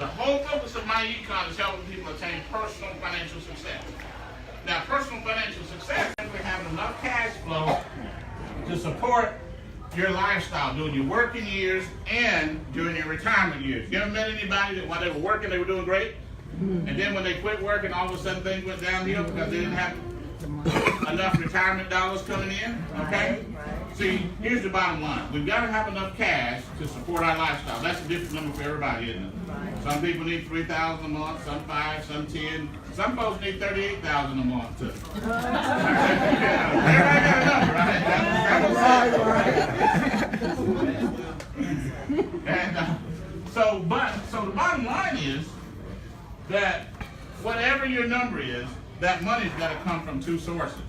The whole focus of myEcon is helping people attain personal financial success. Now, personal financial success is having enough cash flow to support your lifestyle during your working years and during your retirement years. You ever met anybody that while they were working, they were doing great? And then when they quit working, all of a sudden things went downhill because they didn't have enough retirement dollars coming in? Okay? See, here's the bottom line. We've got to have enough cash to support our lifestyle. That's a different number for everybody, isn't it? Some people need $3,000 a month, some 5, some 10. Some folks need $38,000 a month too. Everybody got a number, right? And so the bottom line is that whatever your number is, that money's got to come from two sources.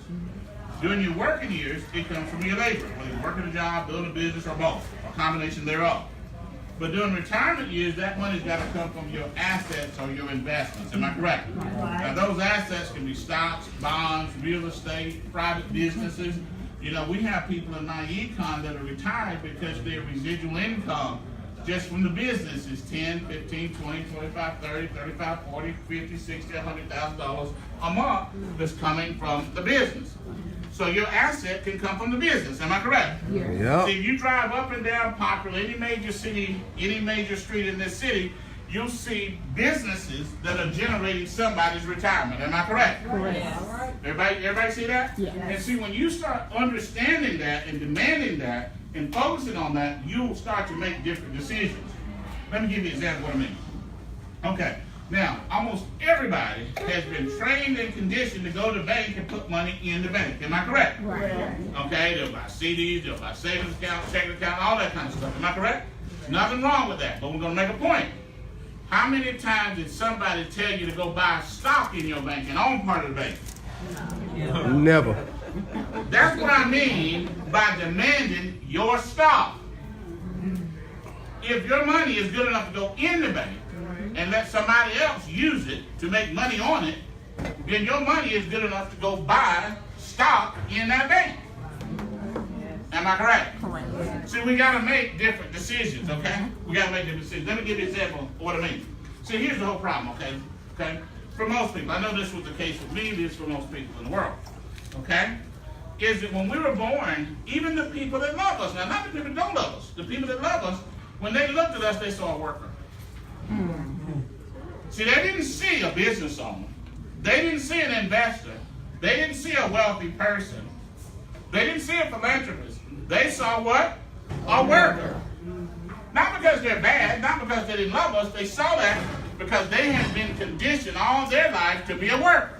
During your working years, it comes from your labor, whether you're working a job, building a business, or both, a combination thereof. But during retirement years, that money's got to come from your assets or your investments. Am I correct? Now, those assets can be stocks, bonds, real estate, private businesses. You know, we have people in myEcon that are retired because their residual income just from the business is 10, 15, 20, 25, 30, 35, 40, 50, 60, $100,000 a month that's coming from the business. So your asset can come from the business. Am I correct? Yeah. See, if you drive up and down Popular, any major city, any major street in this city, you'll see businesses that are generating somebody's retirement. Am I correct? Correct. Everybody see that? Yes. And see, when you start understanding that and demanding that and focusing on that, you'll start to make different decisions. Let me give you an example of what I mean. Okay. Now, almost everybody has been trained and conditioned to go to the bank and put money in the bank. Am I correct? Right. Okay, they'll buy CDs, they'll buy savings accounts, checking account, all that kind of stuff. Am I correct? Nothing wrong with that, but we're going to make a point. How many times did somebody tell you to go buy stock in your bank and own part of the bank? Never. That's what I mean by demanding your stock. If your money is good enough to go in the bank, and let somebody else use it to make money on it, then your money is good enough to go buy stock in that bank. Am I correct? Correct. See, we got to make different decisions, okay? We got to make different decisions. Let me give you an example of what I mean. See, here's the whole problem, okay? For most people, I know this was the case with me, this is for most people in the world, okay? Is that when we were born, even the people that love us, now not the people that don't love us, the people that love us, when they looked at us, they saw a worker. See, they didn't see a business owner. They didn't see an investor. They didn't see a wealthy person. They didn't see a philanthropist. They saw what? A worker. Not because they're bad, not because they didn't love us. They saw that because they had been conditioned all their life to be a worker.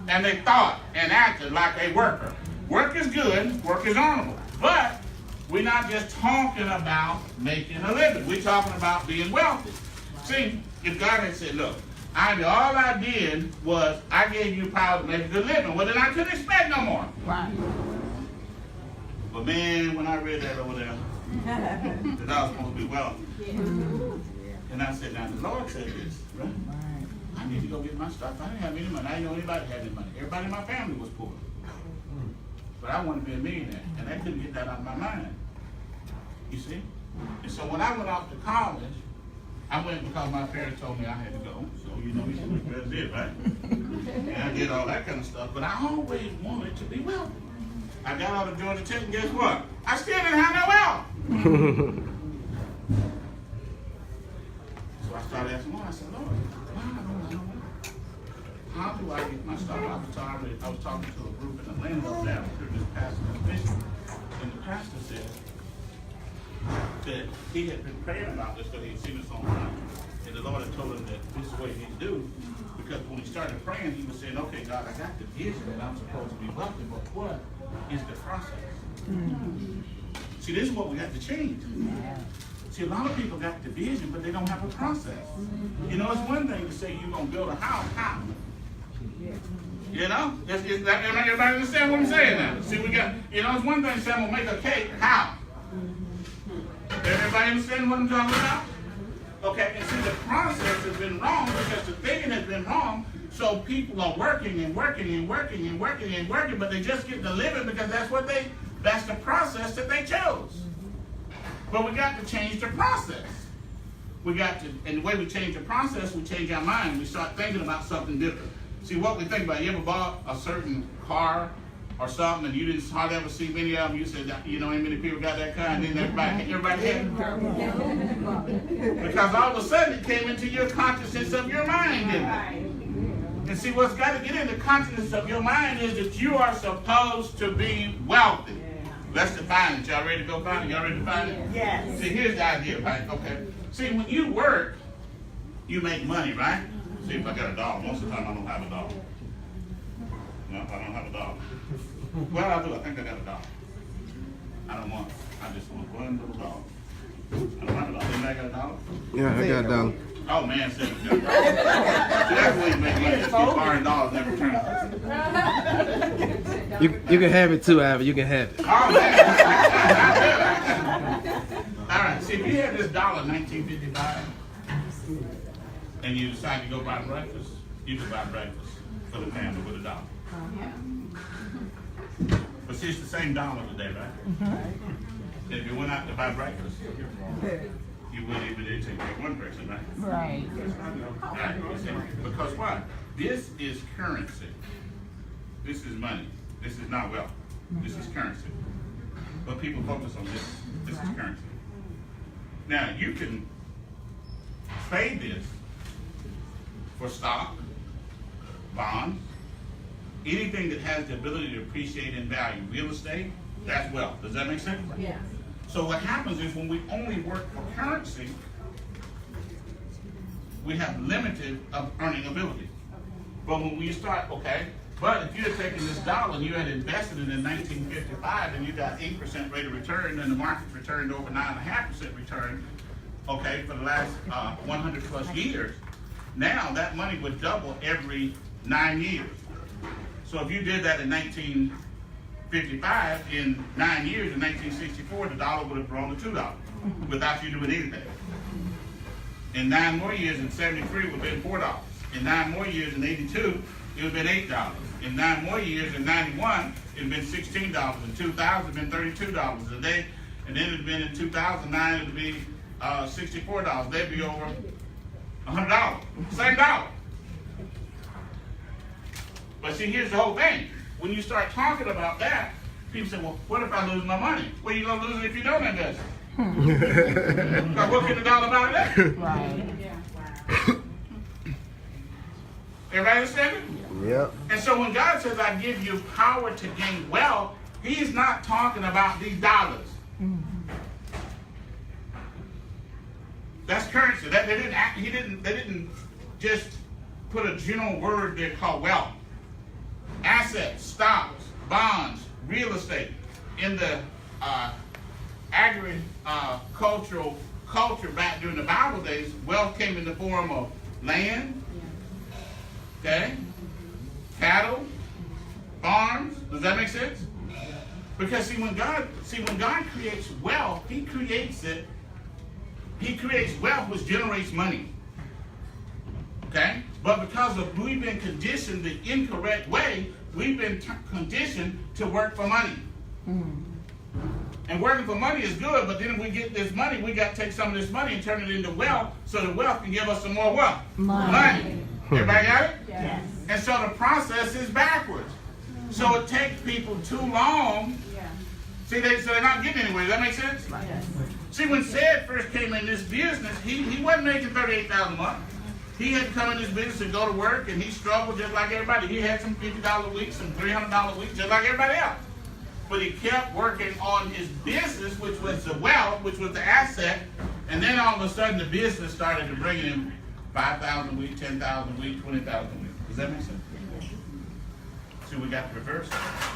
And they thought and acted like a worker. Work is good, work is honorable. But we're not just talking about making a living. We're talking about being wealthy. See, if God had said, look, Ivey, all I did was I gave you power to make a good living, well, then I couldn't expect no more. Right. But man, when I read that over there, that I was supposed to be wealthy. And I said, now the Lord said this, right? I need to go get my stuff. I didn't have any money. I didn't know anybody had any money. Everybody in my family was poor. But I wanted to be a millionaire, and I couldn't get that out of my mind. You see? And so when I went off to college, I went because my parents told me I had to go. So, you know, you should what did, right? And I did all that kind of stuff. But I always wanted to be wealthy. I got out of Georgia Tech, and guess what? I still didn't have no wealth. So I started asking Lord, I said, Lord, why don't I know wealth? How do I get my stuff? I was talking to a group in Atlanta up there, this pastor and bishop, and the pastor said that he had been praying about this because he had seen this online, and the Lord had told him that this is what he needed to do, because when he started praying, he was saying, okay, God, I got the vision that I'm supposed to be wealthy, but what is the process? See, this is what we got to change. See, a lot of people got the vision, but they don't have a process. You know, it's one thing to say you're going to build a house. How? You know? Everybody understand what I'm saying now? See, we got, you know, it's one thing to say I'm going to make a cake. How? Everybody understand what I'm talking about? Okay, and see, the process has been wrong because the thinking has been wrong, so people are working and working and working and working and working, but they just get the living because that's the process that they chose. But we got to change the process. we got to, and the way we change the process, we change our mind. We start thinking about something different. See, what we think about, you ever bought a certain car or something and you didn't hardly ever see many of them? You said, you know, how many people got that car, and then everybody had it. Because all of a sudden it came into your consciousness of your mind, didn't it? And see, what's got to get in the consciousness of your mind is that you are supposed to be wealthy. Let's define it. Y'all ready to go find it? Y'all ready to find it? Yes. See, here's the idea, right? Okay. See, when you work, you make money, right? See, if I got a dog, most of the time I don't have a dog. No, I don't have a dog. Well, I do. I think I got a dog. I don't want. I just want one little dog. I don't have a dog. Anybody got a dog? Yeah, I got a dog. Oh man, said you got a dog. That's the way you make money. Just keep borrowing dollars, never return it. You can have it too, Ivey. You can have it. Oh man. All right. See, if you had this dollar in 1955, and you decide to go buy breakfast, you could buy breakfast for the family with a dollar. But see, it's the same dollar today, right? If you went out to buy breakfast, you wouldn't even take one person, right? Right. Right. You see? Because why? This is currency. This is money. This is not wealth. This is currency. But people focus on this. This is currency. Now, you can trade this for stock, bonds, anything that has the ability to appreciate in value. Real estate, that's wealth. Does that make sense? Yeah. So what happens is when we only work for currency, we have limited earning ability. But when we start, but if you had taken this dollar and you had invested it in 1955 and you got 8% rate of return and the market's returned over 9.5% return, for the last 100 plus years, now that money would double every 9 years. So if you did that in 1955, in 9 years, in 1964, the dollar would have grown to $2 without you doing anything. In 9 more years, in 73, it would have been $4. In 9 more years, in 82, it would have been $8. In 9 more years, in 91, it would have been $16. In 2000, it would have been $32 a day. And then it would have been in 2009, it would be $64. They'd be over $100. Same dollar. But see, here's the whole thing. When you start talking about that, people say, well, what if I lose my money? Well, you're going to lose it if you don't invest it. Because what can the dollar buy today? Right. Everybody understand it? Yep. And so when God says, I give you power to gain wealth, he's not talking about these dollars. That's currency. They didn't just put a general word there called wealth. Assets, stocks, bonds, real estate. In the agricultural culture back during the Bible days, wealth came in the form of land, cattle, farms. Does that make sense? Because when God creates wealth, He creates wealth which generates money. But because we've been conditioned the incorrect way, we've been conditioned to work for money. And working for money is good, but then if we get this money, we got to take some of this money and turn it into wealth, so the wealth can give us some more wealth. Money. Everybody got it? Yes. And so the process is backwards. So it takes people too long. See, so they're not getting anywhere. Does that make sense? Yes. See, when Sid first came in this business, he wasn't making $38,000 a month. He had to come in this business and go to work, and he struggled just like everybody. He had some $50 a week, some $300 a week, just like everybody else. But he kept working on his business, which was the wealth, which was the asset, and then all of a sudden the business started to bring him $5,000 a week, $10,000 a week, $20,000 a week. Does that make sense? See, we got to reverse that.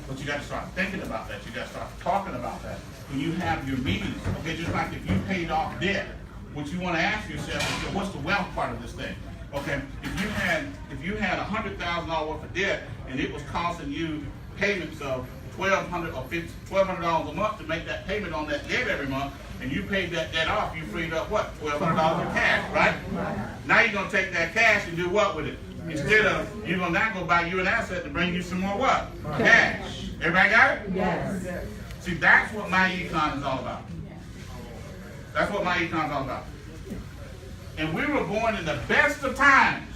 But you got to start thinking about that. You got to start talking about that. When you have your meetings, just like if you paid off debt, what you want to ask yourself is, what's the wealth part of this thing? If you had $100,000 worth of debt and it was costing you payments of $1,200 or $1,200 a month to make that payment on that debt every month, and you paid that debt off, you freed up what? $1,200 in cash, right? Now you're going to take that cash and do what with it? Instead of, you're going to now go buy you an asset to bring you some more what? Cash. Everybody got it? Yes. See, that's what myEcon is all about. That's what myEcon is all about. and we were born in the best of times.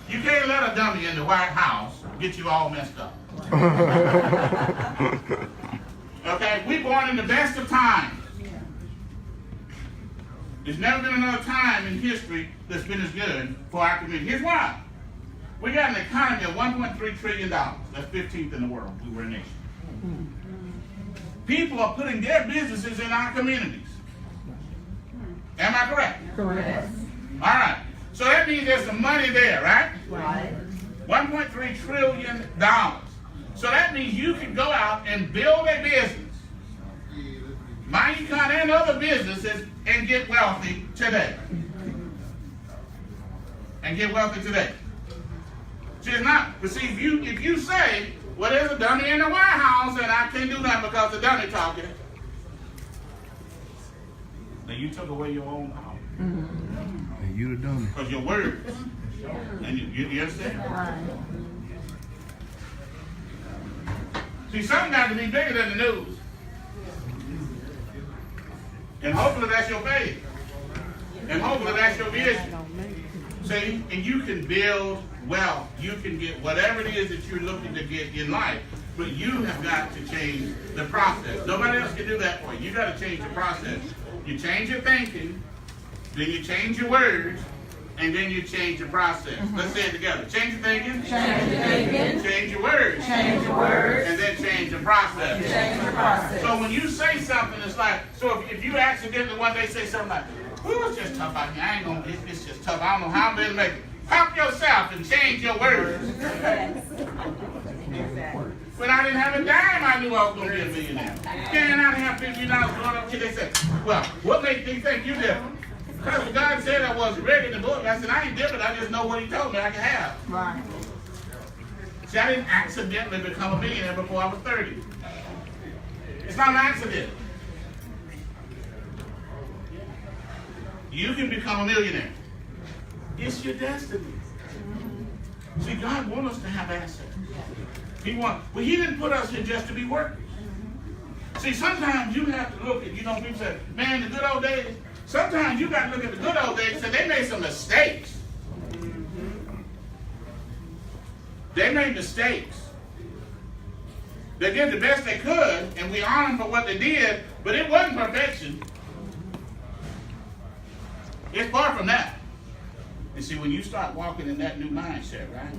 You can't let a dummy in the White House get you all messed up. Okay, we born in the best of times. There's never been another time in history that's been as good for our community. Here's why. We got an economy of $1.3 trillion. That's 15th in the world. We were a nation. People are putting their businesses in our communities. Am I correct? Correct. All right. So that means there's some money there, right? Right. $1.3 trillion. So that means you can go out and build a business, myEcon and other businesses, and get wealthy today. And get wealthy today. See, it's not. But see, if you say, well, there's a dummy in the White House and I can't do nothing because the dummy talking, then you took away your own power. And you the dummy. Because your words. And you understand? Right. See, something got to be bigger than the news. And hopefully that's your faith. And hopefully that's your vision. See, and you can build wealth. You can get whatever it is that you're looking to get in life. But you have got to change the process. Nobody else can do that for you. You got to change the process. You change your thinking, then you change your words, and then you change your process. Let's say it together. Change your thinking. Change your thinking. Change your words. Change your words. And then change your process. Change your process. So when you say something, it's like, so if you accidentally one day say something like, "Ooh, it's just tough out here. I ain't gonna, it's just tough. I don't know how I'm gonna make it." Help yourself and change your words. When I didn't have a dime, I knew I was gonna be a millionaire. Man, I didn't have $50 going up to. They said, "Well, what makes you think you different?" Because God said I wasn't ready in the book. I said, I ain't different. I just know what He told me I can have. Right. See, I didn't accidentally become a millionaire before I was 30. It's not an accident. You can become a millionaire. It's your destiny. See, God wants us to have assets. He didn't put us here just to be workers. See, sometimes you have to look at, people say, man, the good old days. Sometimes you got to look at the good old days and say they made some mistakes. They made mistakes. They did the best they could, and we honor them for what they did, but it wasn't perfection. It's far from that. And see, when you start walking in that new mindset, right?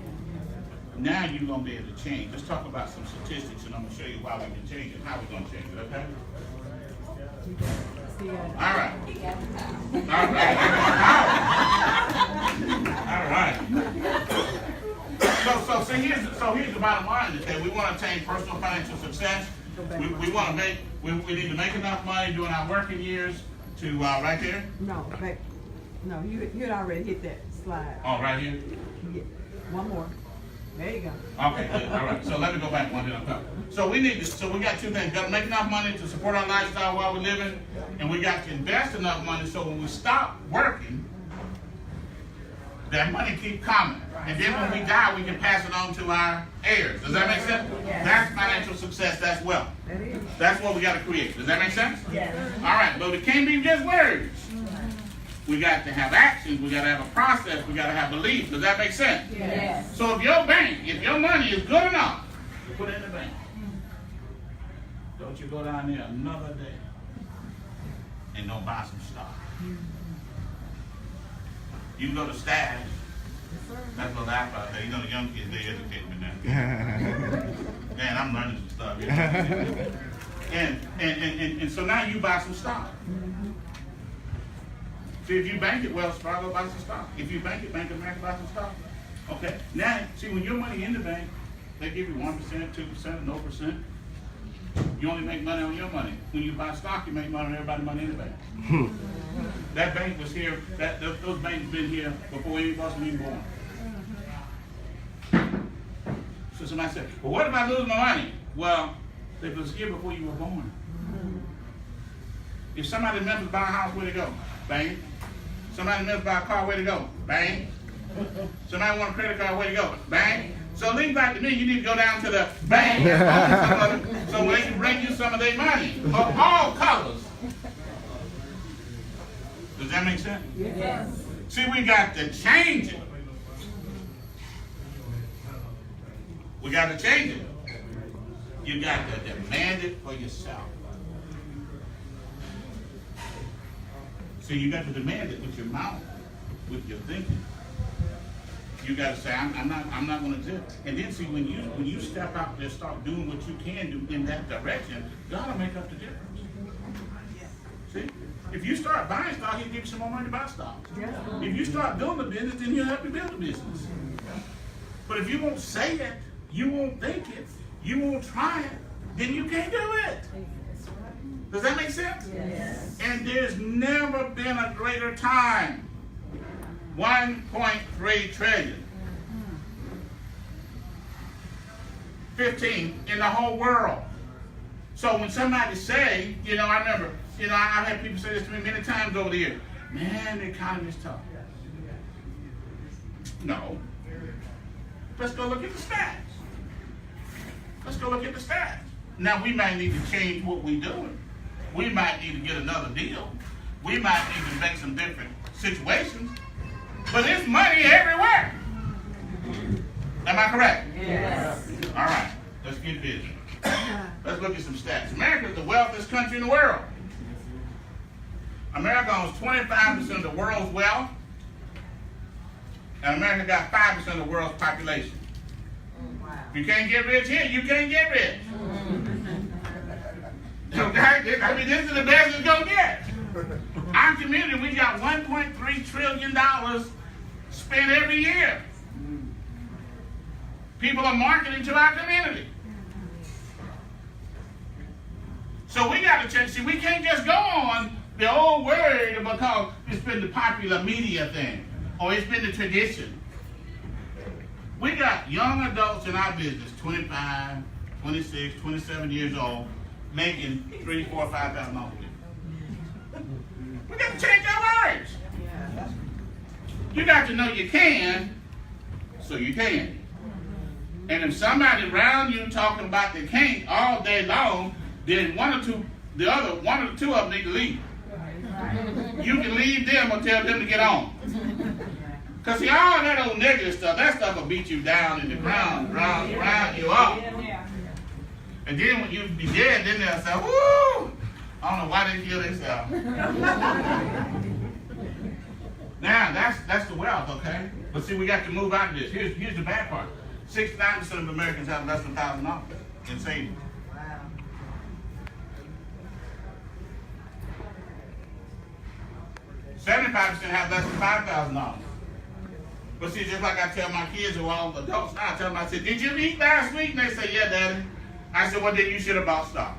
Now you're going to be able to change. Let's talk about some statistics, and I'm going to show you why we can change it, how we're going to change it, okay? All right. All right. So here's the bottom line is that we want to attain personal financial success. We need to make enough money during our working years to right there. No, you had already hit that slide. Oh, right here. Yeah. One more. There you go. Okay, good. All right. So let me go back one here. So we got two things. Got to make enough money to support our lifestyle while we're living, and we got to invest enough money so when we stop working, that money keep coming. And then when we die, we can pass it on to our heirs. Does that make sense? Yes. That's financial success. That's wealth. That is. That's what we got to create. Does that make sense? Yes. All right, but it can't be just words. We got to have actions. We got to have a process. We got to have belief. Does that make sense? Yes. So if your money is good enough, you put it in the bank. Don't you go down there another day and don't buy some stock. You can go to Stash. That's what I thought. The young kids, they educate me now. Man, I'm learning some stuff. And so now you buy some stock. See, if you bank it, Wells Fargo, buy some stock. If you bank it, Bank of America, buy some stock. Okay. Now, see, when your money in the bank, they give you 1%, 2%, no percent. You only make money on your money. When you buy stock, you make money on everybody's money in the bank. That bank was here. Those banks been here before any of us were even born. So somebody said, well, what if I lose my money? Well, it was here before you were born. If somebody in Memphis buy a house, where to go? Bank. Somebody in Memphis buy a car, where to go? Bank. Somebody want a credit card, where to go? Bank. So leave back to me, you need to go down to the bank so they can bring you some of their money of all colors. Does that make sense? Yes. See, we got to change it. We got to change it. You got to demand it for yourself. See, you got to demand it with your mouth, with your thinking. You got to say, I'm not going to do it. And then see, when you step out there, start doing what you can do in that direction, God will make up the difference. See, if you start buying stock, He'll give you some more money to buy stock. If you start building a business, then He'll help you build a business. But if you won't say it, you won't think it, you won't try it, then you can't do it. Does that make sense? Yes. And there's never been a greater time. 1.3 trillion. 15 in the whole world. So when somebody say, I remember, I've had people say this to me many times over the years. Man, the economy is tough. No. Let's go look at the stats. Let's go look at the stats. Now, we might need to change what we're doing. We might need to get another deal. We might need to make some different situations. But there's money everywhere. Am I correct? Yes. All right, let's get busy. Let's look at some stats. America is the wealthiest country in the world. America owns 25% of the world's wealth. And America got 5% of the world's population. If you can't get rich here, you can't get rich. So this is the best it's going to get. Our community, we got $1.3 trillion spent every year. People are marketing to our community. So we got to change. See, we can't just go on the old word because it's been the popular media thing or it's been the tradition. We got young adults in our business, 25, 26, 27 years old, making $3,000, $4,000, $5,000 a week. We got to change our words. You got to know you can, so you can. And if somebody around you talking about they can't all day long, then one or the two of them need to leave. You can leave them or tell them to get on. Because see, all that old negative stuff, that stuff will beat you down in the ground, round you up. And then when you be dead, then they'll say, woo! I don't know why they kill themselves. Now, that's the wealth, okay? But see, we got to move out of this. Here's the bad part. 69% of Americans have less than $1,000 in savings. 75% have less than $5,000. But see, just like I tell my kids who are all adults now, I tell them, I said, did you eat last week? And they say, yeah, Daddy. I said, well, then you should have bought stock.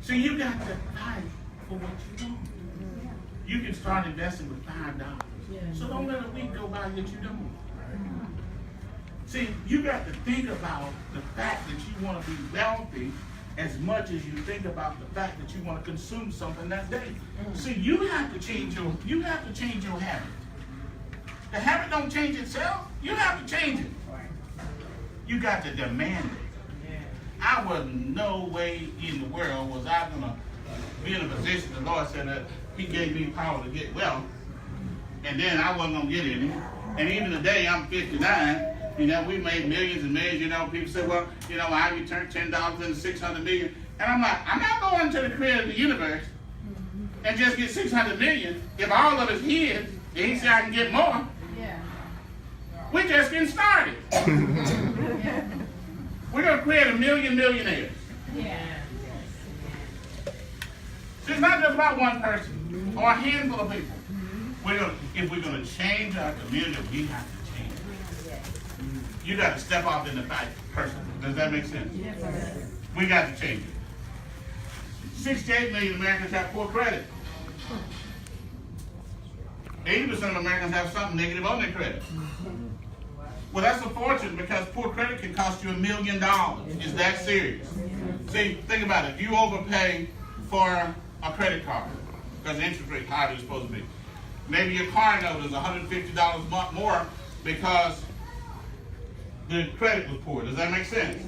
See, you got to fight for what you want. You can start investing with $5. So don't let a week go by that you don't. See, you got to think about the fact that you want to be wealthy as much as you think about the fact that you want to consume something that day. See, you have to change your habit. The habit don't change itself. You have to change it. You got to demand it. I was no way in the world was I gonna be in a position. The Lord said that He gave me power to get wealth, and then I wasn't gonna get any. And even today, I'm 59. We made millions and millions. People say, well, Ivey turned $10 into $600 million. And I'm like, I'm not going to the creator of the universe and just get $600 million. If all of it's his, and He said I can get more. We're just getting started. We're going to create a million millionaires. So it's not just about one person or a handful of people. If we're going to change our community, we have to change it. You got to step off in the fight personally. Does that make sense? We got to change it. 68 million Americans have poor credit. 80% of Americans have something negative on their credit. Well, that's unfortunate because poor credit can cost you $1 million. It's that serious. See, think about it. If you overpay for a credit card because the interest rate higher than it's supposed to be, maybe your car note is $150 more because the credit was poor. Does that make sense?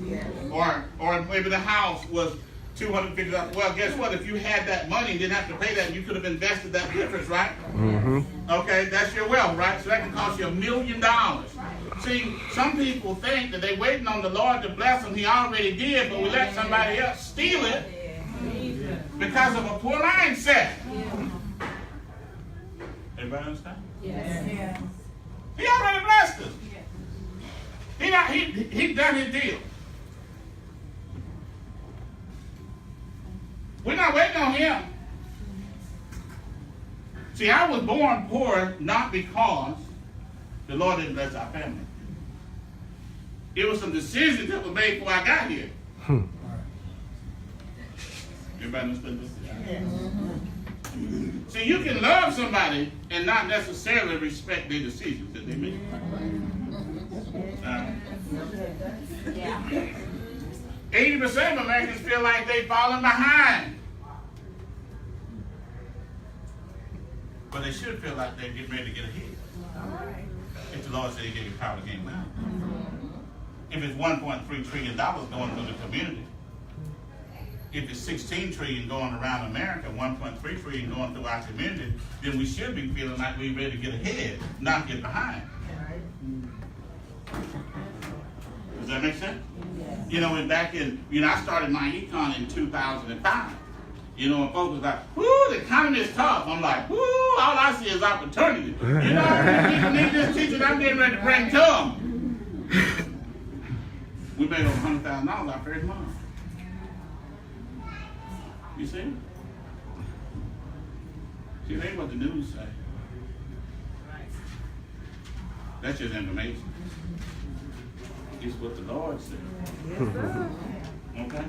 Or maybe the house was $250. Well, guess what? If you had that money and didn't have to pay that, you could have invested that difference, right? Okay, that's your wealth, right? So that can cost you $1 million. See, some people think that they're waiting on the Lord to bless them. He already did, but we let somebody else steal it because of a poor mindset. Everybody understand? Yes. He already blessed us. He done his deal. We're not waiting on him. See, I was born poor not because the Lord didn't bless our family. It was some decisions that were made before I got here. Everybody understand this? See, you can love somebody and not necessarily respect their decisions that they make. 80% of Americans feel like they've fallen behind. But they should feel like they're getting ready to get ahead. If the Lord said He gave you power to gain wealth. If it's $1.3 trillion going through the community, if it's 16 trillion going around America, 1.3 trillion going through our community, then we should be feeling like we're ready to get ahead, not get behind. Does that make sense? You know, and back in, I started myEcon in 2005. You know, and folks was like, whoo, the economy is tough. I'm like, whoo, all I see is opportunity. You know, people need this teacher that I'm getting ready to bring to them. We made over $100,000 our first month. You see? See, that ain't what the news say. That's just information. It's what the Lord said. Okay?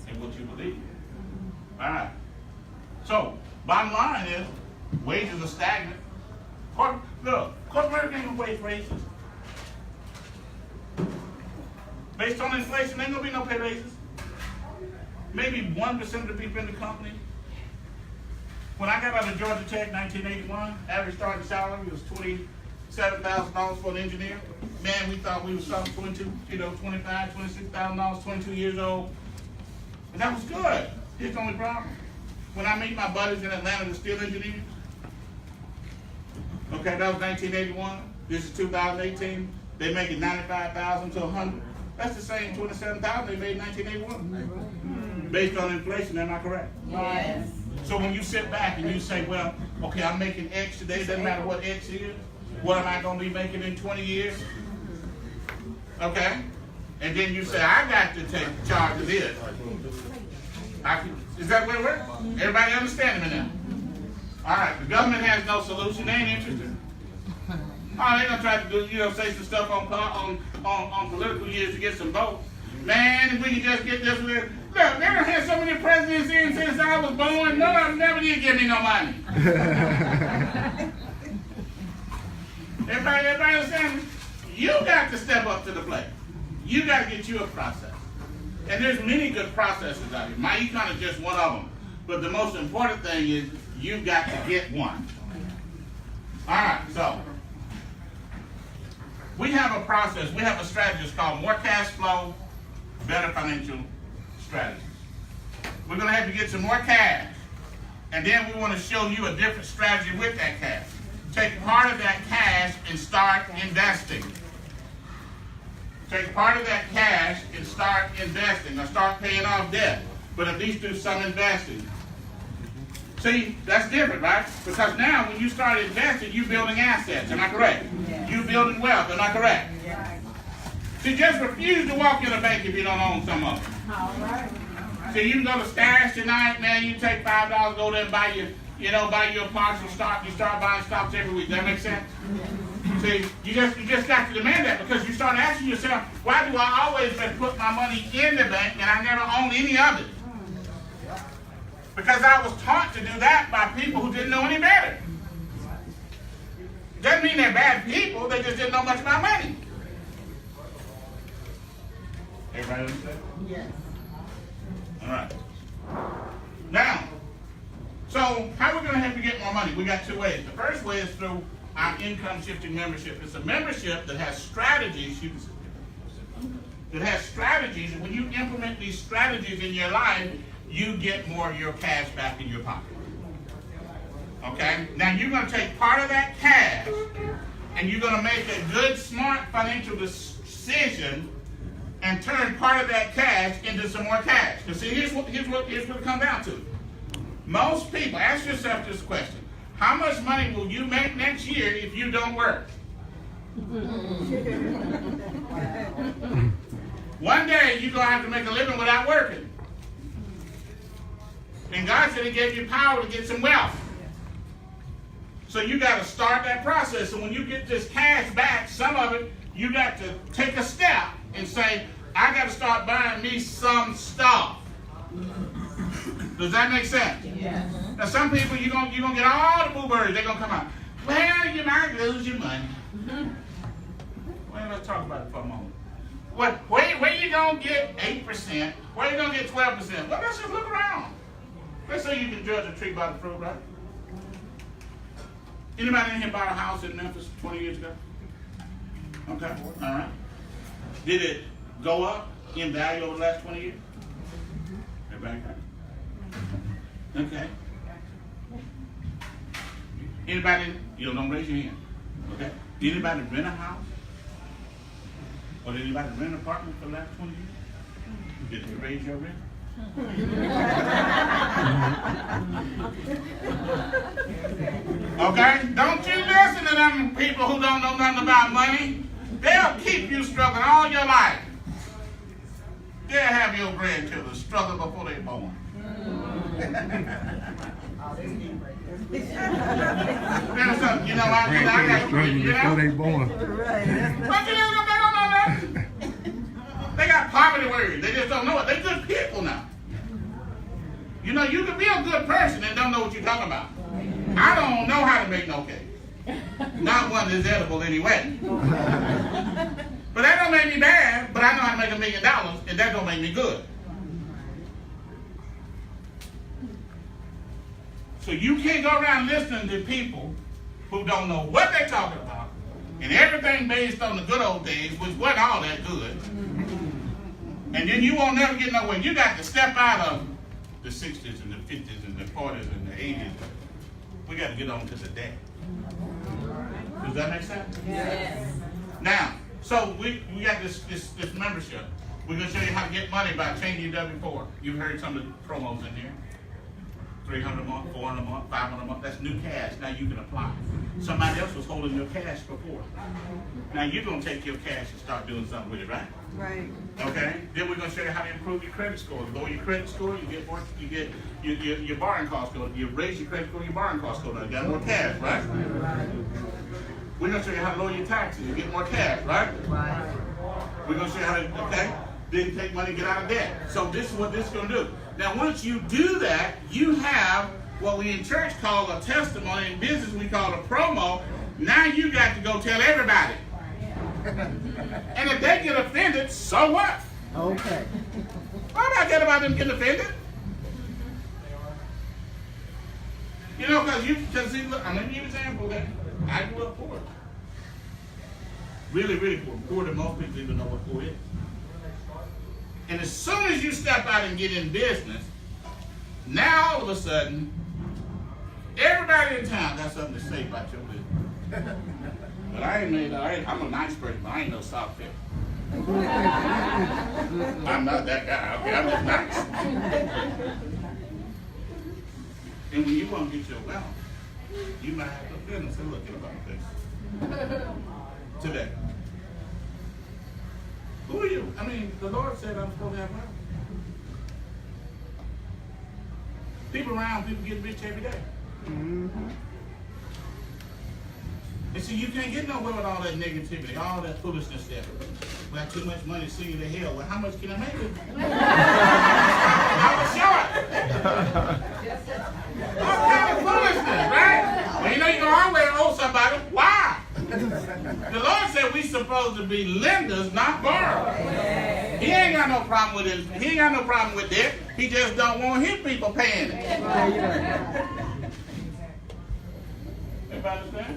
And what you believe. All right. So, bottom line is, wages are stagnant. Look, corporate ain't gonna wage raises. Based on inflation, ain't gonna be no pay raises. Maybe 1% of the people in the company. When I got out of Georgia Tech in 1981, average starting salary was $27,000 for an engineer. Man, we thought we was something $25,000, $26,000, 22 years old. And that was good. Here's the only problem. When I meet my buddies in Atlanta, the steel engineers, okay, that was 1981. This is 2018. They make it $95,000 to $100,000. That's the same $27,000 they made in 1981. Based on inflation, am I correct? Yes. So when you sit back and you say, well, okay, I'm making X today, doesn't matter what X is. What am I going to be making in 20 years? Okay? And then you say, I got to take charge of this. Is that where we're? Everybody understanding me now? All right, the government has no solution. They ain't interested. Oh, they're going to try to do, say some stuff on political years to get some votes. Man, if we can just get this with. Look, they don't have so many presidents in since I was born. None of them never did give me no money. Everybody understand? You got to step up to the plate. You got to get you a process. And there's many good processes out here. myEcon is just one of them. But the most important thing is you've got to get one. All right, so we have a process. We have a strategy. It's called More Cash Flow, Better Financial Strategies. We're going to have to get some more cash. And then we want to show you a different strategy with that cash. Take part of that cash and start investing. Take part of that cash and start investing or start paying off debt. But at least do some investing. See, that's different, right? Because now when you start investing, you're building assets. Am I correct? Yes. You're building wealth. Am I correct? Yes. See, just refuse to walk in a bank if you don't own some of them. All right. See, you can go to Stash tonight, man. You take $5, go there and buy your, buy your partial stock. You start buying stocks every week. That makes sense? See, you just got to demand that because you start asking yourself, why do I always put my money in the bank and I never own any of it? Because I was taught to do that by people who didn't know any better. Doesn't mean they're bad people, they just didn't know much about money. Everybody understand? Yes. All right. Now, so how are we going to have to get more money? We got two ways. The first way is through our income shifting membership. It's a membership that has strategies. And when you implement these strategies in your life, you get more of your cash back in your pocket. Okay? Now you're going to take part of that cash and you're going to make a good, smart financial decision and turn part of that cash into some more cash. Because see, here's what it comes down to. Most people, ask yourself this question. How much money will you make next year if you don't work? One day you're going to have to make a living without working. And God said he gave you power to get some wealth. So you got to start that process. And when you get this cash back, some of it, you got to take a step and say, I got to start buying me some stuff. Does that make sense? Yes. Now some people, you're gonna get all the blueberries. They're going to come out. Well, you might lose your money. Well, let's talk about it for a moment. Where you going to get 8%? Where you going to get 12%? Well, let's just look around. Let's say you can judge a tree by the fruit, right? Anybody in here bought a house in Memphis 20 years ago? Okay, all right. Did it go up in value over the last 20 years? Everybody got it? Okay. Anybody, don't raise your hand. Okay. Did anybody rent a house? Or did anybody rent an apartment for the last 20 years? Did you raise your rent? Okay? Don't you listen to them people who don't know nothing about money. They'll keep you struggling all your life. They'll have your grandchildren struggle before they're born. There's something, you know, I got Struggling before they born. but you know, they don't know that. They got poverty worries. They just don't know it. They're good people now. You know, you can be a good person and don't know what you're talking about. I don't know how to make no cake. Not one that's edible anyway. But that don't make me bad, but I know how to make $1 million, and that don't make me good. So you can't go around listening to people who don't know what they're talking about, and everything based on the good old days, which wasn't all that good. And then you won't never get nowhere. You got to step out of the 60s and the 50s and the 40s and the 80s. We got to get on to the day. Does that make sense? Yes. Now, so we got this membership. We're going to show you how to get money by changing your W-4. You've heard some of the promos in here. $300 a month, $400 a month, $500 a month. That's new cash. Now you can apply. Somebody else was holding your cash before. Now you're going to take your cash and start doing something with it, right? Right. Okay. Then we're going to show you how to improve your credit score. Lower your credit score, you get more. You get your borrowing cost go. You raise your credit score, your borrowing cost go. You got more cash, right? We're going to show you how to lower your taxes. You get more cash, right? Right. We're going to show you how to, then take money, get out of debt. So this is what this is going to do. Now, once you do that, you have what we in church call a testimony. In business, we call a promo. Now you got to go tell everybody. And if they get offended, so what? Okay. Why do I care about them getting offended? You know, because see, look, I'm going to give you an example that I grew up poor. Really, really poor. Poor than most people even know what poor is. And as soon as you step out and get in business, now all of a sudden, everybody in town got something to say about your business. But I'm a nice person, but I ain't no soft fit. I'm not that guy, okay? I'm just nice. And when you want to get your wealth, you might have to offend and say, look, get about this. Today. Who are you? I mean, the Lord said I'm supposed to have wealth. People around, people get rich every day. Mm-hmm. And see, you can't get nowhere with all that negativity, all that foolishness there. We got too much money, send you to hell. Well, how much can I make it? I was short. All kind of foolishness, right? Well, you know you can always owe somebody. Why? The Lord said we supposed to be lenders, not borrowers. He ain't got no problem with it. He ain't got no problem with that. He just don't want his people paying it. Everybody understand?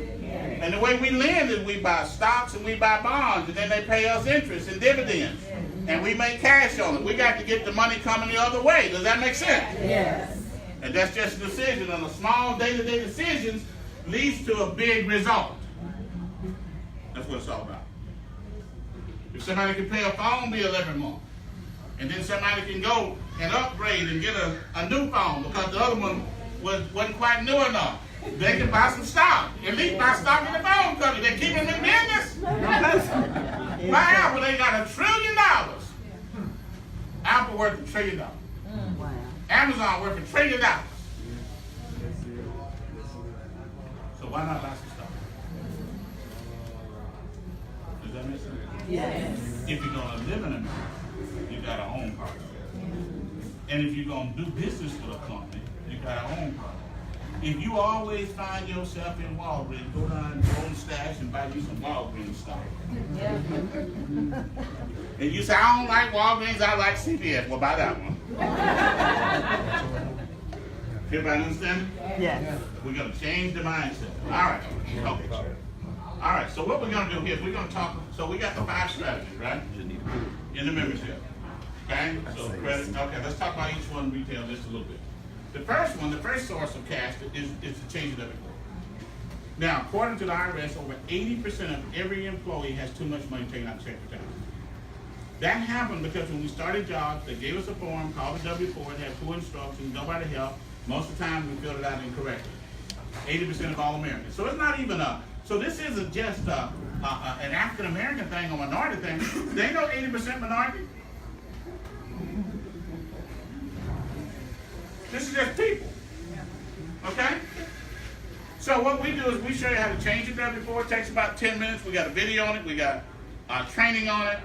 And the way we lend is we buy stocks and we buy bonds, and then they pay us interest and dividends. And and we make cash on it. We got to get the money coming the other way. Does that make sense? Yes. And that's just a decision, and the small day-to-day decisions leads to a big result. That's what it's all about. If somebody can pay a phone bill every month, and then somebody can go and upgrade and get a new phone because the other one wasn't quite new enough, they can buy some stock. At least buy stock in the phone company. They keep them in business. Buy Apple, they got $1 trillion. Apple worth $1 trillion. Wow. Amazon worth $1 trillion. So why not buy some stock? Does that make sense? Yes. If you're going to live in America, you got to own property. And if you're going to do business with a company, you got to own property. If you always find yourself in Walgreens, go down and go and stash and buy you some Walgreens stock. And you say, I don't like Walgreens, I like CVS. Well, buy that one. Everybody understand? Yes. We're going to change the mindset. All right. Okay. All right. So what we're going to do here is we're going to talk. So we got the 5 strategies, right? In the membership. Okay. So credit. Okay. Let's talk about each one in detail just a little bit. The first one, the first source of cash is to change it every quarter. Now, according to the IRS, over 80% of every employee has too much money taken out of check returns. That happened because when we started jobs, they gave us a form called the W-4. It had poor instructions, nobody helped. Most of the time, we filled it out incorrectly. 80% of all Americans. So it's not even so this isn't just an African-American thing or minority thing. They know 80% minority. This is just people. Okay? So what we do is we show you how to change it W-4. It takes about 10 minutes. We got a video on it. We got training on it.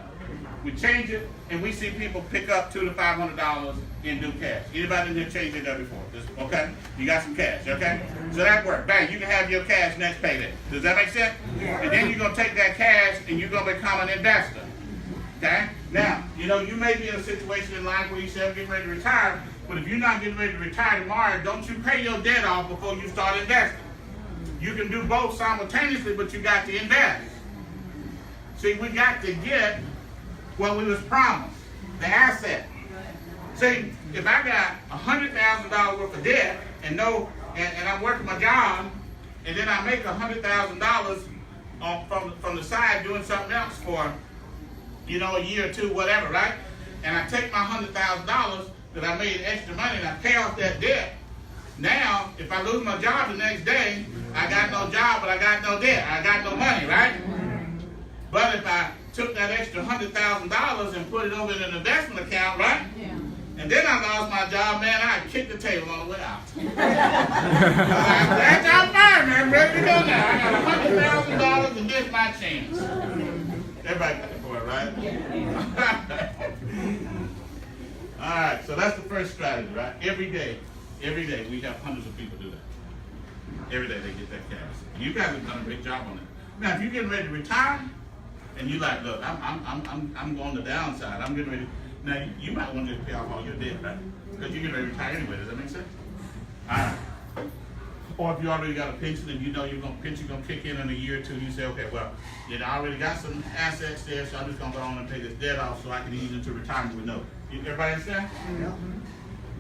We change it, and we see people pick up $200 to $500 in new cash. Anybody in here change their W-4? Okay? You got some cash, okay? So that worked. Bang, you can have your cash next payday. Does that make sense? And then you're going to take that cash, and you're going to become an investor. Okay? Now, you know, you may be in a situation in life where you say, I'm getting ready to retire, but if you're not getting ready to retire tomorrow, don't you pay your debt off before you start investing. You can do both simultaneously, but you got to invest. See, we got to get what we was promised, the asset. See, if I got $100,000 worth of debt and I'm working my job, and then I make $100,000 from the side doing something else for, you know, a year or two, whatever, right? And I take my $100,000 that I made extra money and I pay off that debt. Now, if I lose my job the next day, I got no job, but I got no debt. I got no money, right? But if I took that extra $100,000 and put it over in an investment account, right? Yeah. And then I lost my job, man, I'd kick the table on the way out. That's how fine, man. Ready to go now. I got $100,000 and this my chance. Everybody got it for it, right? Yeah. All right, so that's the first strategy, right? Every day we have hundreds of people do that. Every day they get that cash. You guys have done a great job on it. Now, if you're getting ready to retire, and you like, look, I'm going the downside. I'm getting ready. Now, you might want to just pay off all your debt, right? Because you're getting ready to retire anyway. Does that make sense? All right. Or if you already got a pension and you know your pension going to kick in a year or two, you say, okay, well, you know, I already got some assets there, so I'm just going to go on and pay this debt off so I can ease into retirement with no. Everybody understand? Yeah.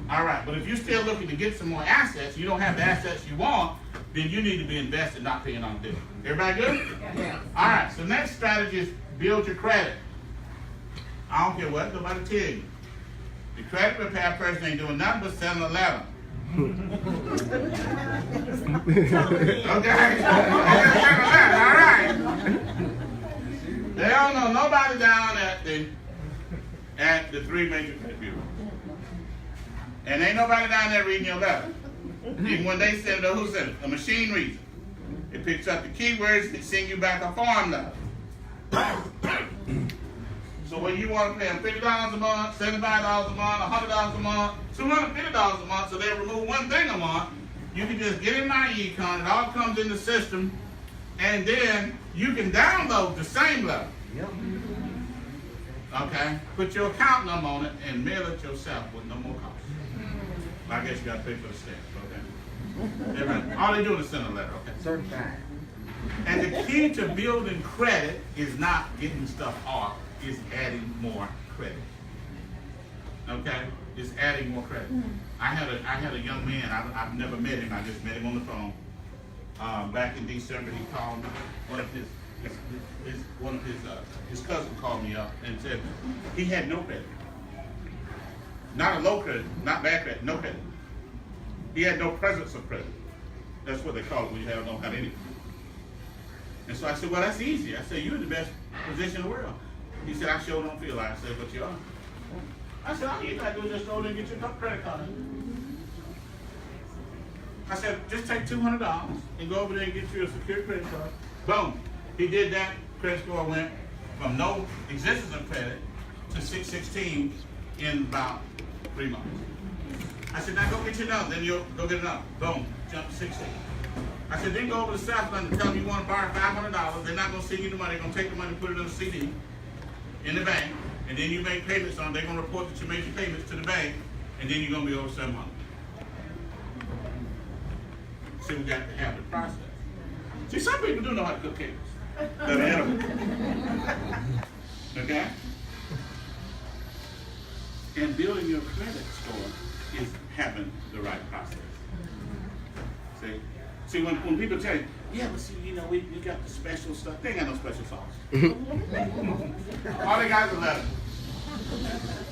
All right, but if you're still looking to get some more assets, you don't have the assets you want, then you need to be invested, not paying on debt. Everybody good? Yeah. All right, so next strategy is build your credit. I don't care what nobody tell you. The credit repair person ain't doing nothing but send a letter. Okay? All right. They don't know nobody down at the 3 major credit bureaus. And ain't nobody down there reading your letter. Even when they send it, who sent it? A machine reads it. It picks up the keywords and sends you back a form letter. So when you want to pay them $50 a month, $75 a month, $100 a month, $250 a month, so they remove one thing a month, you can just get in myEcon. It all comes in the system, and then you can download the same letter. Yep. Okay? Put your account number on it and mail it yourself with no more cost. I guess you got to pay for the stamp, okay? All they do is send a letter, okay? Certified. And the key to building credit is not getting stuff off, is adding more credit. Okay, it's adding more credit. I had a young man. I've never met him. I just met him on the phone. Back in December, he called me. One of his cousin called me up and said he had no credit. Not a low credit, not bad credit, no credit. He had no presence of credit. That's what they call it when you don't have any. And so I said, well, that's easy. I said, you're in the best position in the world. He said, I sure don't feel like it. I said, but you are. I said, all you gotta do is just go in and get your credit card. I said, just take $200 and go over there and get you a secure credit card. Boom. He did that. Credit score went from no existence of credit to 616 in about 3 months. I said, now go get your number. Then you'll go get another. Boom. Jump to 16. I said, then go over to Southland and tell them you want to borrow $500. They're not going to send you the money. They're going to take the money and put it in a CD in the bank. And then you make payments on it. They're going to report that you made your payments to the bank. And then you're going to be over $700. See, we got to have the process. See, some people do know how to cook cakes. They're edible. Okay? And building your credit score is having the right process. See, when people tell you, yeah, but see, you know, we got the special stuff. They ain't got no special sauce. All they got is a letter.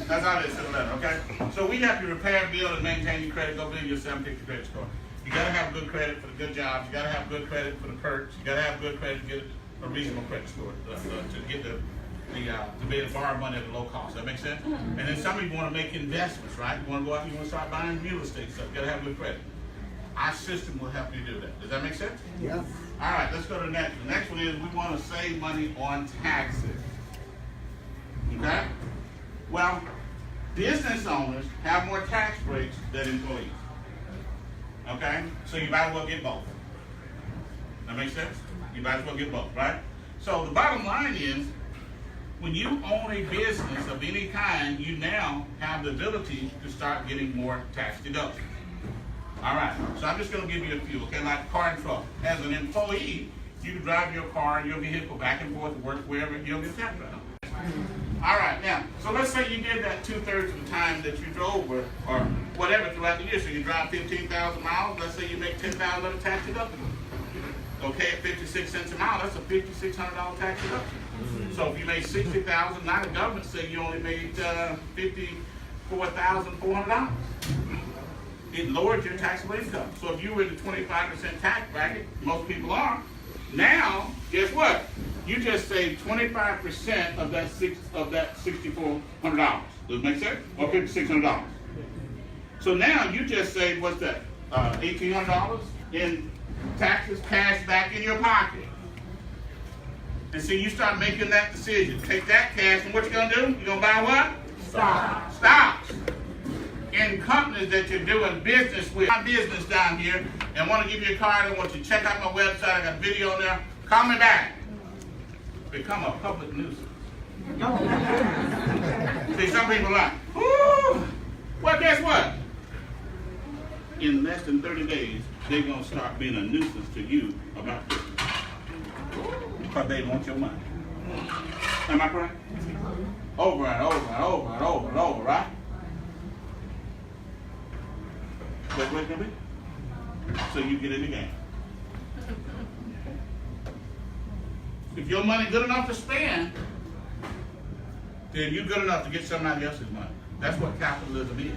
That's all it is, a letter, okay? So we have to repair, build, and maintain your credit. Go build your 750 credit score. You gotta have good credit for the good jobs. You gotta have good credit for the perks. You gotta have good credit to get a reasonable credit score to get to be able to borrow money at a low cost. That makes sense? And then some people want to make investments, right? You want to go out and you want to start buying real estate stuff. You gotta have good credit. Our system will help you do that. Does that make sense? Yeah. All right, let's go to the next one. The next one is we want to save money on taxes. Okay? Well, business owners have more tax breaks than employees. Okay? So you might as well get both. That makes sense? You might as well get both, right? So the bottom line is, when you own a business of any kind, you now have the ability to start getting more tax deductions. All right, so I'm just going to give you a few, okay, like car and truck. As an employee, you can drive your car and your vehicle back and forth to work wherever you'll get tax credit. All right, now, so let's say you did that 2/3 of the time that you drove or whatever throughout the year. So you drive 15,000 miles, let's say you make $10,000 of tax deductible. Okay, at 56 cents a mile, that's a $5,600 tax deduction. So if you made $60,000, now the government say you only made $54,400. It lowered your taxable income. So if you were in the 25% tax bracket, most people are, now, guess what? You just saved 25% of that $6,400. Does it make sense? Or $5,600. So now you just saved, what's that? $1,800 in taxes, cash back in your pocket. And so you start making that decision. Take that cash, and what you gonna do? You gonna buy what? Stocks. Stocks. In companies that you're doing business with. My business down here, and want to give you a card. I want you to check out my website. I got a video on there. Call me back. Become a public nuisance. See, some people are like, ooh. Well, guess what? In less than 30 days, they're going to start being a nuisance to you about this. Because they want your money. Am I correct? Over and over and over and over and over, right? Wait, so you get in the game. If your money good enough to spend, then you're good enough to get somebody else's money. That's what capitalism is.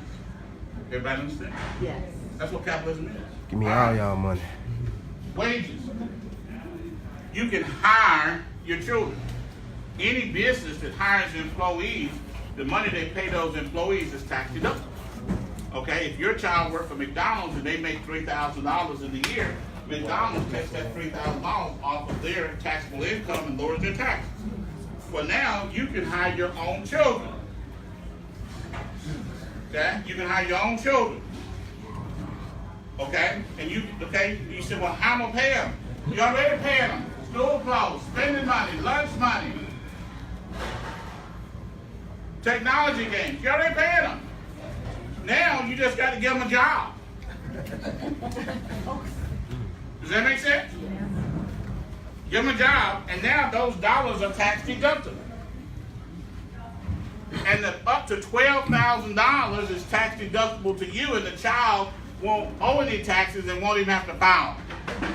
Everybody understand? Yes. That's what capitalism is. Give me all y'all money. Wages. You can hire your children. Any business that hires employees, the money they pay those employees is tax deductible. Okay, if your child worked for McDonald's and they make $3,000 in the year, McDonald's takes that $3,000 off of their taxable income and lowers their taxes. Well, now you can hire your own children. Okay, you can hire your own children. Okay, and you say, well, how am I gonna pay them? You already paying them school clothes, spending money, lunch money, technology games. You already paying them. Now you just got to give them a job. Does that make sense? Give them a job, and now those dollars are tax deductible. and the up to $12,000 is tax deductible to you, and the child won't owe any taxes and won't even have to file them.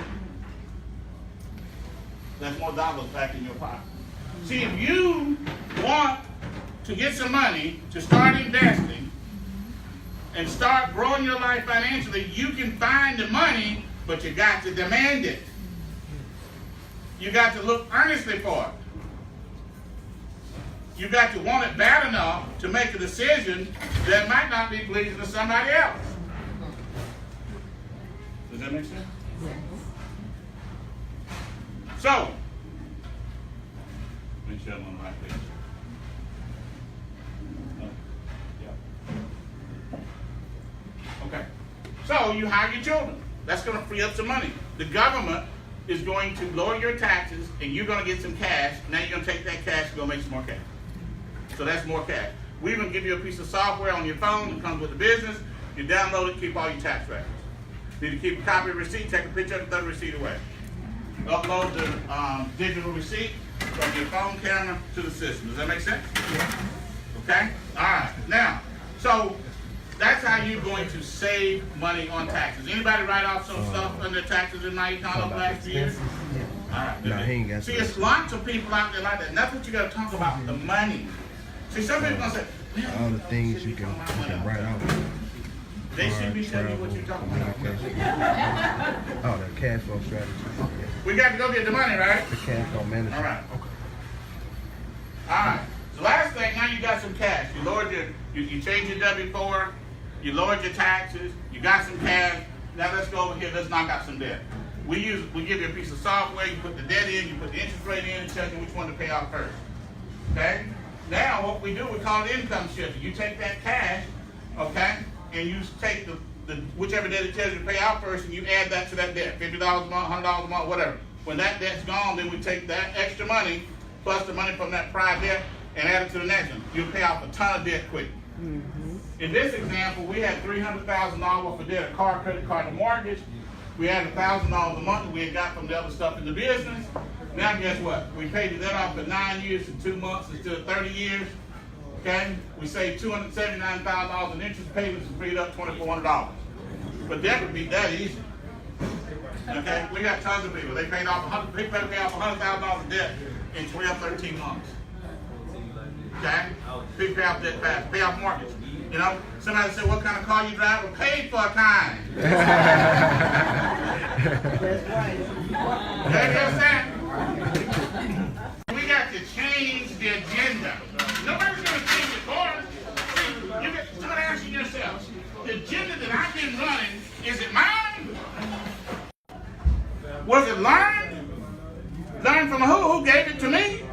That's more dollars back in your pocket. See, if you want to get some money to start investing and start growing your life financially, you can find the money, but you got to demand it. You got to look earnestly for it. You got to want it bad enough to make a decision that might not be pleasing to somebody else. Does that make sense? So, make sure I'm on the right page. Okay. So you hire your children. That's going to free up some money. The government is going to lower your taxes, and you're going to get some cash. Now you're going to take that cash and go make some more cash. So that's more cash. We even give you a piece of software on your phone that comes with the business. You download it, keep all your tax records. Need to keep a copy of the receipt, take a picture of it, throw the receipt away. Upload the digital receipt from your phone camera to the system. Does that make sense? Okay? All right. Now, so that's how you're going to save money on taxes. Anybody write off some stuff under taxes in myEcon over the last few years? All right. No, he ain't got See, it's lots of people out there like that. And that's what you got to talk about, the money. See, some people going to say, all the things you can write off. They should be telling you what you're talking about. Oh, the cash flow strategy. We got to go get the money, right? The cash flow management. All right. All right. So last thing, now you got some cash. You lowered you changed your W-4. You lowered your taxes. You got some cash. Now let's go over here. Let's knock out some debt. We give you a piece of software. You put the debt in. You put the interest rate in. And tell you which one to pay off first. Okay. Now what we do, we call it income shifting. You take that cash, okay, and you take the whichever debt it tells you to pay out first, and you add that to that debt, $50 a month, $100 a month, whatever. When that debt's gone, then we take that extra money plus the money from that prior debt and add it to the next one. You'll pay off a ton of debt quick. In this example, we had $300,000 worth of debt, a car, credit card, and mortgage. We had $1,000 a month that we had got from the other stuff in the business. Now guess what? We paid the debt off for 9 years and 2 months instead of 30 years. Okay? We saved $279,000 in interest payments and freed up $2,400. But that would be that easy. Okay? We got tons of people. They paid off $100,000 of debt in 12, 13 months. Okay? People pay off debt fast. Pay off mortgage. You know, somebody said, what kind of car you drive? Well, paid for a kind. That's right. You understand? We got to change the agenda. Nobody's going to change the course. You got to start asking yourself, the agenda that I've been running, is it mine? Was it learned? Learned from who? Who gave it to me?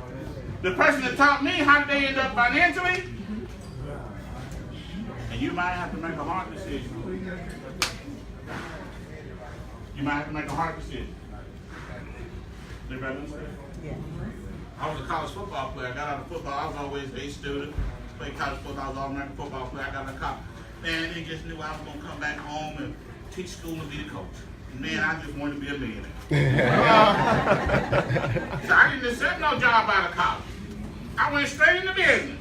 The person that taught me. How did they end up financially? And you might have to make a hard decision. You might have to make a hard decision. Everybody understand? Yeah. I was a college football player. I got out of football. I was always a student. Played college football. I was an all-American football player. I got out of college. Man, they just knew I was going to come back home and teach school and be the coach. Man, I just wanted to be a millionaire. So I didn't accept no job out of college. I went straight into business.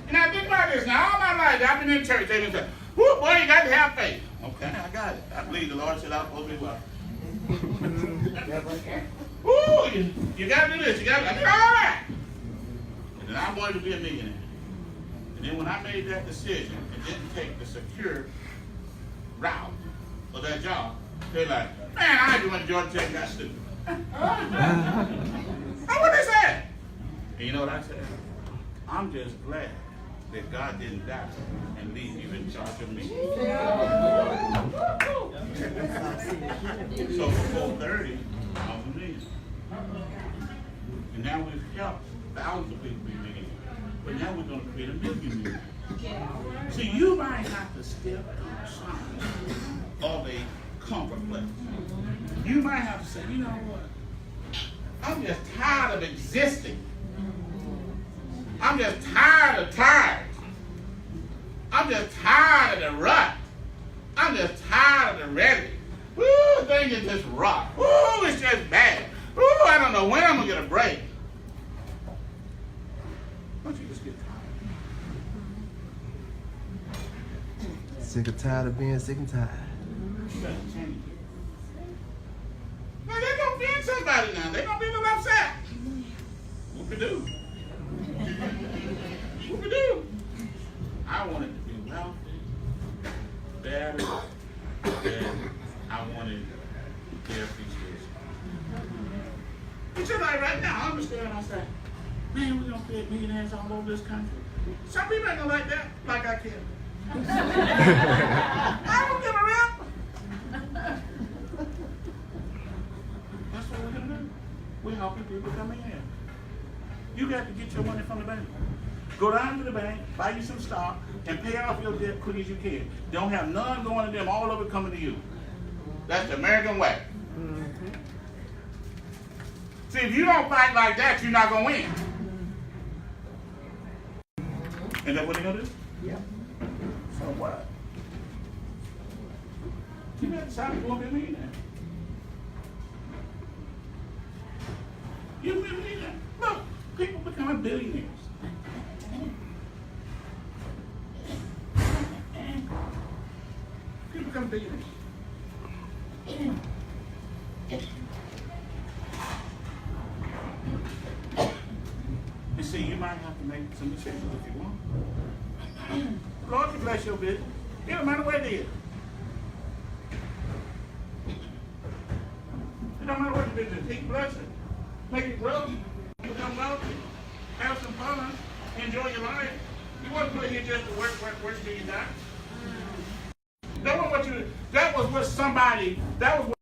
And I think about this now. All my life, I've been in church. They've been saying, whoo, boy, you got to have faith. Okay, I got it. I believe the Lord said I was supposed to be well. Ooh, you got to do this. You got to do all that. And then I wanted to be a millionaire. And then when I made that decision and didn't take the secure route of that job, they're like, man, I just went to Georgia Tech and got stupid. That's what they said. And you know what I said? I'm just glad that God didn't die and leave you in charge of me. So for 430, I was a million. And now we've helped thousands of people be millionaires. But now we're going to create a million. See, you might have to step outside of a comfort place. You might have to say, you know what? I'm just tired of existing. I'm just tired of tired. I'm just tired of the rut. I'm just tired of the ready. Woo, things is just rough. Woo, it's just bad. Woo, I don't know when I'm going to get a break. Don't you just get tired? Sick and tired of being sick and tired. You gotta change it. Now they're gonna offend somebody now. They're gonna be a little upset. Whoop-de-doo. Whoop-de-doo. I wanted to be wealthy, better, and I wanted their appreciation. It's just like right now, I understand what I say. Man, we're gonna create millionaires all over this country. Some people ain't gonna like that, like I can. I don't give a rip. That's what we're gonna do. We're helping people come in here. You got to get your money from the bank. Go down to the bank, buy you some stock, and pay off your debt quick as you can. Don't have none going to them, all of it coming to you. That's the American way. See, if you don't fight like that, you're not going to win. Is that what they're going to do? Yep. So what? You got to decide to go and be a millionaire. You be a millionaire. Look, people becoming billionaires. People become billionaires. You see, you might have to make some decisions if you want. Lord can bless your business. It don't matter what it is. It don't matter what the business is. He can bless it. Make it grow. Become wealthy. Have some fun. Enjoy your life. You wasn't put here just to work till you die. That was what somebody, that was what